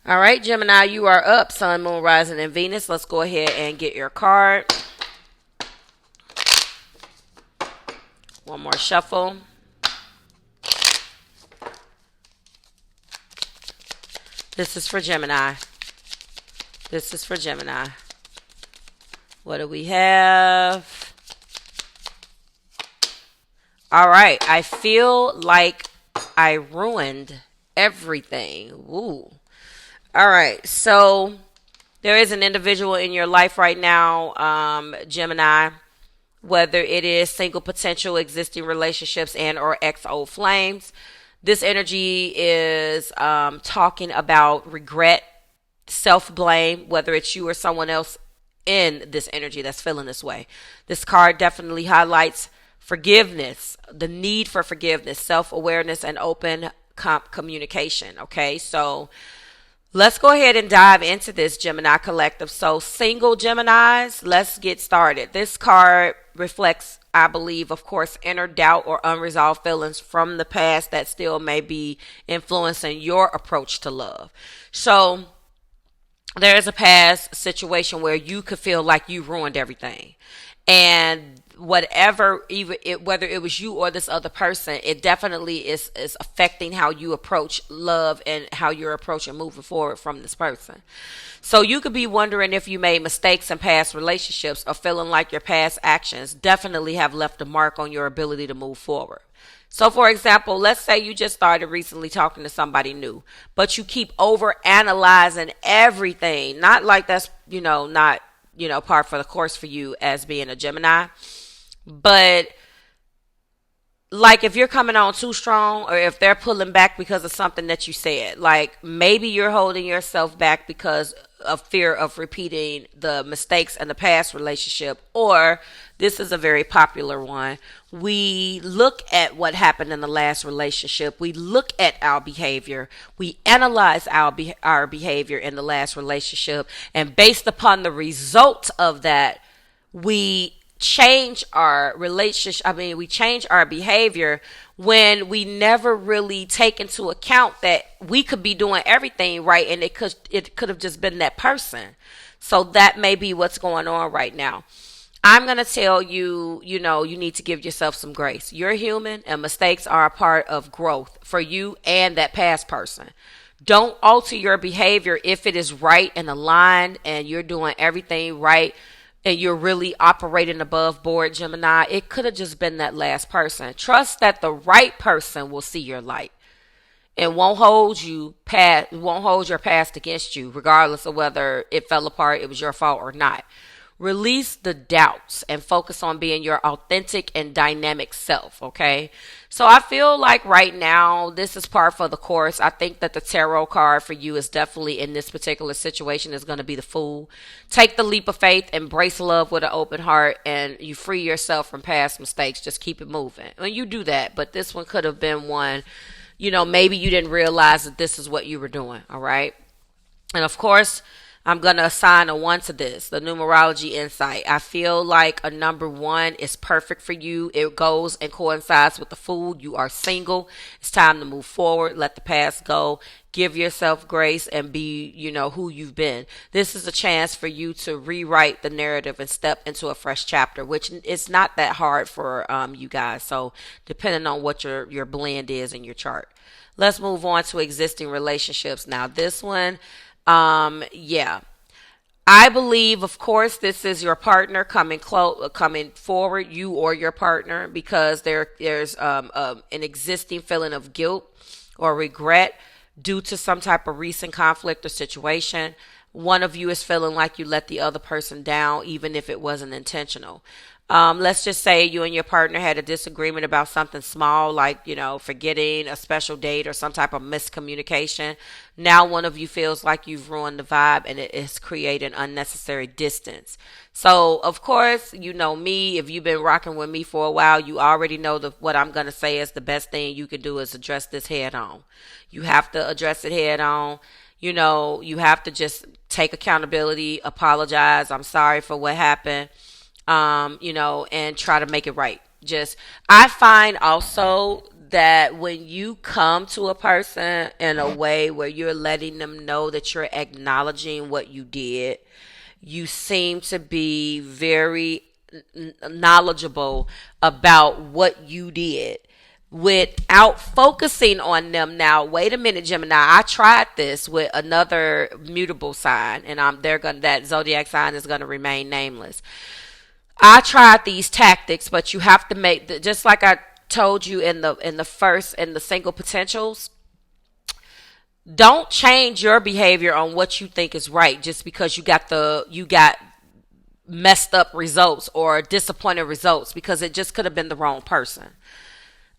All right, Gemini, you are up. Sun, Moon, Rising, and Venus. Let's go ahead and get your card. One more shuffle. This is for Gemini. This is for Gemini. What do we have? All right. I feel like I ruined everything. Ooh. All right. So there is an individual in your life right now, Gemini, whether it is single potential, existing relationships, and or ex-old flames. This energy is talking about regret, self-blame, whether it's you or someone else in this energy that's feeling this way. This card definitely highlights forgiveness, the need for forgiveness, self-awareness, and open communication. Okay, so let's go ahead and dive into this, Gemini Collective. So, single Geminis, let's get started. This card reflects, I believe, of course, inner doubt or unresolved feelings from the past that still may be influencing your approach to love. So, there is a past situation where you could feel like you ruined everything. And whatever, even whether it was you or this other person, it definitely is affecting how you approach love and how you're approaching moving forward from this person. So you could be wondering if you made mistakes in past relationships or feeling like your past actions definitely have left a mark on your ability to move forward. So, for example, let's say you just started recently talking to somebody new, but you keep over analyzing everything. Not like that's, not, par for the course for you as being a Gemini, but like if you're coming on too strong or if they're pulling back because of something that you said, like maybe you're holding yourself back because of fear of repeating the mistakes in the past relationship, or this is a very popular one. We look at what happened in the last relationship. We look at our behavior. We analyze our behavior in the last relationship. And based upon the result of that, we change our relationship. We change our behavior when we never really take into account that we could be doing everything right and it could have just been that person. So that may be what's going on right now. I'm going to tell you, you need to give yourself some grace. You're human and mistakes are a part of growth for you and that past person. Don't alter your behavior if it is right and aligned and you're doing everything right and you're really operating above board, Gemini. It could have just been that last person. Trust that the right person will see your light and won't hold your past against you, regardless of whether it fell apart, it was your fault or not. Release the doubts and focus on being your authentic and dynamic self, okay? So I feel like right now, this is par for the course. I think that the tarot card for you is definitely in this particular situation is going to be the Fool. Take the leap of faith, embrace love with an open heart, and you free yourself from past mistakes. Just keep it moving. And you do that, but this one could have been one, maybe you didn't realize that this is what you were doing, all right? And of course, I'm going to assign a 1 to this, the numerology insight. I feel like a number 1 is perfect for you. It goes and coincides with the Fool. You are single. It's time to move forward. Let the past go. Give yourself grace and be, who you've been. This is a chance for you to rewrite the narrative and step into a fresh chapter, which is not that hard for you guys. So depending on what your blend is in your chart. Let's move on to existing relationships. Now this one, yeah. I believe, of course, this is your partner coming forward, you or your partner, because there's an existing feeling of guilt or regret due to some type of recent conflict or situation. One of you is feeling like you let the other person down, even if it wasn't intentional. Let's just say you and your partner had a disagreement about something small, like, forgetting a special date or some type of miscommunication. Now one of you feels like you've ruined the vibe and it is creating unnecessary distance. So, of course, you know me. If you've been rocking with me for a while, you already know what I'm going to say is the best thing you can do is address this head on. You have to address it head on. You have to just take accountability, apologize. I'm sorry for what happened. And try to make it right. I find also that when you come to a person in a way where you're letting them know that you're acknowledging what you did, you seem to be very knowledgeable about what you did without focusing on them. Now, wait a minute, Gemini. I tried this with another mutable sign, and that zodiac sign is gonna remain nameless. I tried these tactics, but you have to just like I told you in the single potentials. Don't change your behavior on what you think is right just because you got messed up results or disappointed results, because it just could have been the wrong person.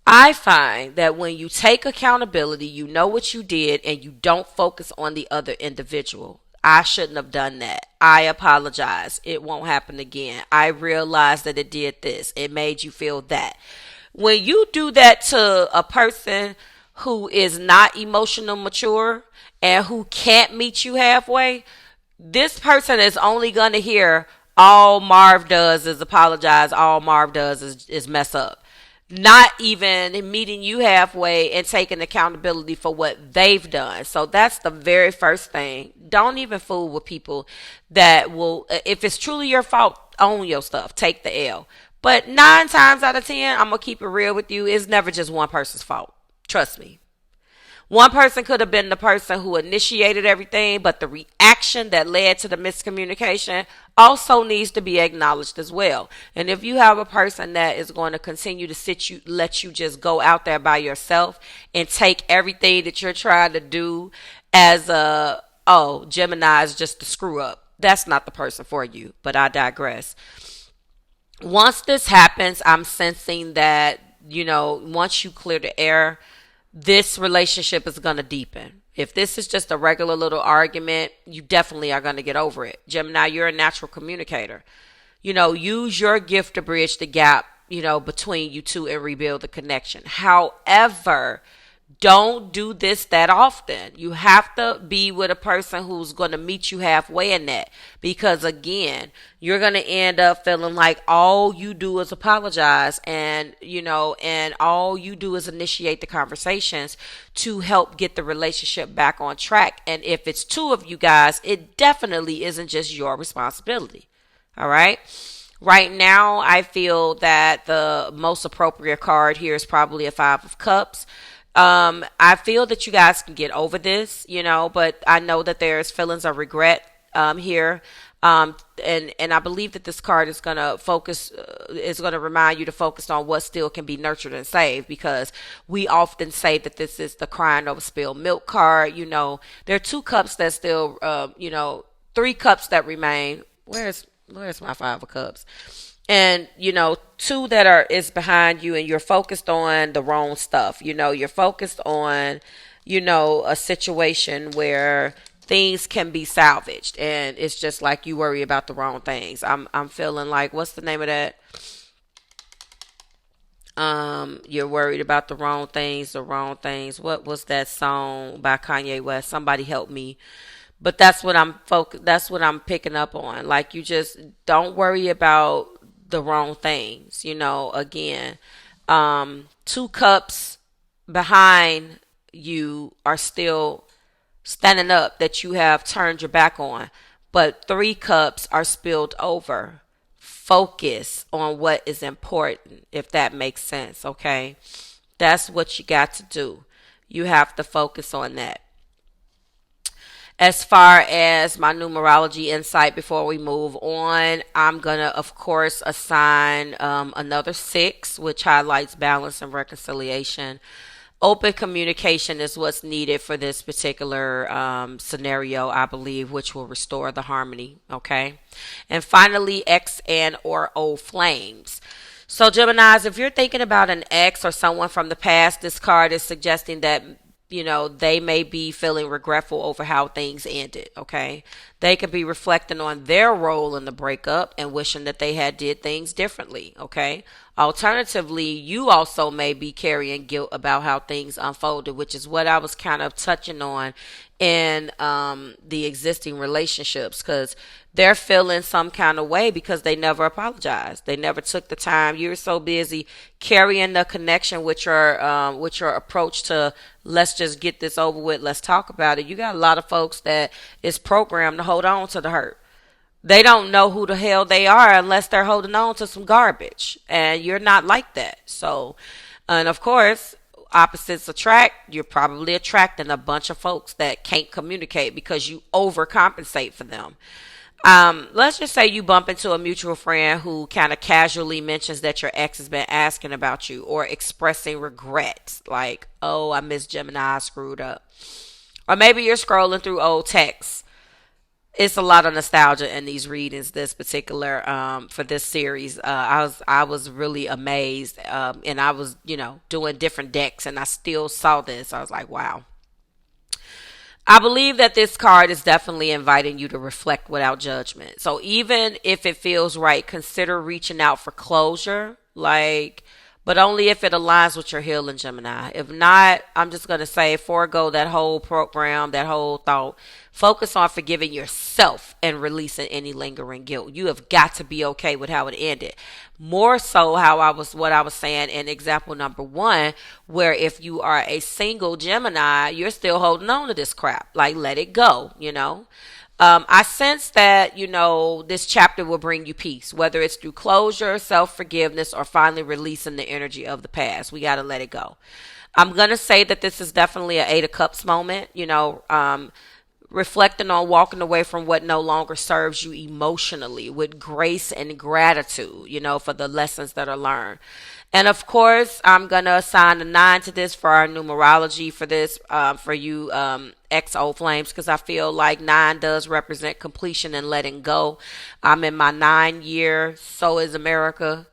I find that when you take accountability, you know what you did, and you don't focus on the other individual. I shouldn't have done that. I apologize. It won't happen again. I realized that it did this. It made you feel that. When you do that to a person who is not emotional mature and who can't meet you halfway, this person is only going to hear all Marv does is apologize. All Marv does is mess up. Not even meeting you halfway and taking accountability for what they've done. So that's the very first thing. Don't even fool with people that will, if it's truly your fault, own your stuff. Take the L. But 9 times out of 10, I'm going to keep it real with you. It's never just one person's fault. Trust me. One person could have been the person who initiated everything, but the reaction that led to the miscommunication also needs to be acknowledged as well. And if you have a person that is going to continue to let you just go out there by yourself and take everything that you're trying to do as Gemini is just a screw up, that's not the person for you. But I digress. Once this happens, I'm sensing that, once you clear the air, this relationship is going to deepen. If this is just a regular little argument, you definitely are going to get over it. Gemini, you're a natural communicator. Use your gift to bridge the gap, between you two and rebuild the connection. However, don't do this that often. You have to be with a person who's going to meet you halfway in that. Because again, you're going to end up feeling like all you do is apologize and all you do is initiate the conversations to help get the relationship back on track. And if it's 2 of you guys, it definitely isn't just your responsibility. All right. Right now, I feel that the most appropriate card here is probably a 5 of Cups. I feel that you guys can get over this, but I know that there's feelings of regret here. And I believe that this card is going to remind you to focus on what still can be nurtured and saved, because we often say that this is the crying over spilled milk card. There are 2 cups that still, 3 cups that remain. Where's my 5 of Cups? And 2 that is behind you, and you're focused on the wrong stuff. You're focused on a situation where things can be salvaged, and it's just like you worry about the wrong things. I'm feeling like, what's the name of that? You're worried about the wrong things. What was that song by Kanye West? Somebody help me. But that's what I'm picking up on. Like, you just don't worry about the wrong things. Again, 2 cups behind you are still standing up that you have turned your back on, but 3 cups are spilled over. Focus on what is important, if that makes sense. Okay, that's what you got to do. You have to focus on that. As far as my numerology insight before we move on, I'm going to, of course, assign another 6, which highlights balance and reconciliation. Open communication is what's needed for this particular scenario, I believe, which will restore the harmony, okay? And finally, X and or O flames. So, Geminis, if you're thinking about an ex or someone from the past, this card is suggesting that they may be feeling regretful over how things ended, okay? They could be reflecting on their role in the breakup and wishing that they had did things differently, okay? Alternatively, you also may be carrying guilt about how things unfolded, which is what I was kind of touching on in the existing relationships, because they're feeling some kind of way because they never apologized. They never took the time. You're so busy carrying the connection with your approach to, let's just get this over with. Let's talk about it. You got a lot of folks that is programmed to hold on to the hurt. They don't know who the hell they are unless they're holding on to some garbage. And you're not like that. So, and of course, opposites attract. You're probably attracting a bunch of folks that can't communicate because you overcompensate for them. Let's just say you bump into a mutual friend who kind of casually mentions that your ex has been asking about you or expressing regrets, like, oh, I miss Gemini, I screwed up. Or maybe you're scrolling through old texts. It's a lot of nostalgia in these readings. This particular for this series, I was really amazed, and I was doing different decks, and I still saw this. I was like, wow. I believe that this card is definitely inviting you to reflect without judgment. So even if it feels right, consider reaching out for closure, but only if it aligns with your healing, Gemini. If not, I'm just going to say forego that whole program, that whole thought. Focus on forgiving yourself and releasing any lingering guilt. You have got to be okay with how it ended. More so what I was saying in example number 1, where if you are a single Gemini, you're still holding on to this crap. Like, let it go. I sense that, this chapter will bring you peace, whether it's through closure, self-forgiveness, or finally releasing the energy of the past. We got to let it go. I'm going to say that this is definitely an 8 of Cups moment, reflecting on walking away from what no longer serves you emotionally with grace and gratitude, for the lessons that are learned. And of course, I'm going to assign a 9 to this for our numerology for this, for you XO flames, because I feel like 9 does represent completion and letting go. I'm in my 9 year. So is America.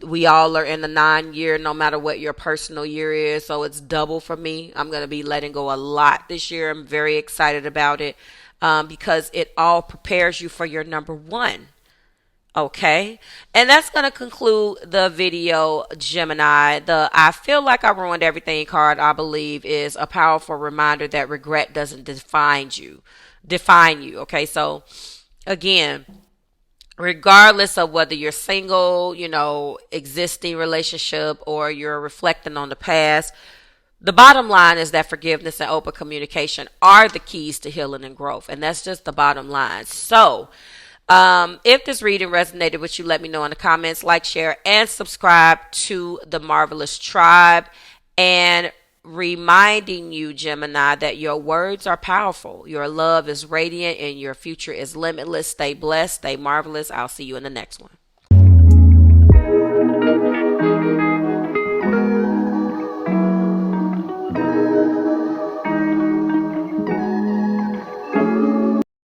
We all are in the 9 year, no matter what your personal year is. So it's double for me. I'm going to be letting go a lot this year. I'm very excited about it, because it all prepares you for your number 1. Okay, and that's going to conclude the video, Gemini. The I feel like I ruined everything card, I believe, is a powerful reminder that regret doesn't define you. Okay, so again, regardless of whether you're single, existing relationship, or you're reflecting on the past, the bottom line is that forgiveness and open communication are the keys to healing and growth. And that's just the bottom line. So, if this reading resonated with you, let me know in the comments. Like, share, and subscribe to the Marvelous Tribe. And reminding you, Gemini, that your words are powerful. Your love is radiant and your future is limitless. Stay blessed. Stay marvelous. I'll see you in the next one.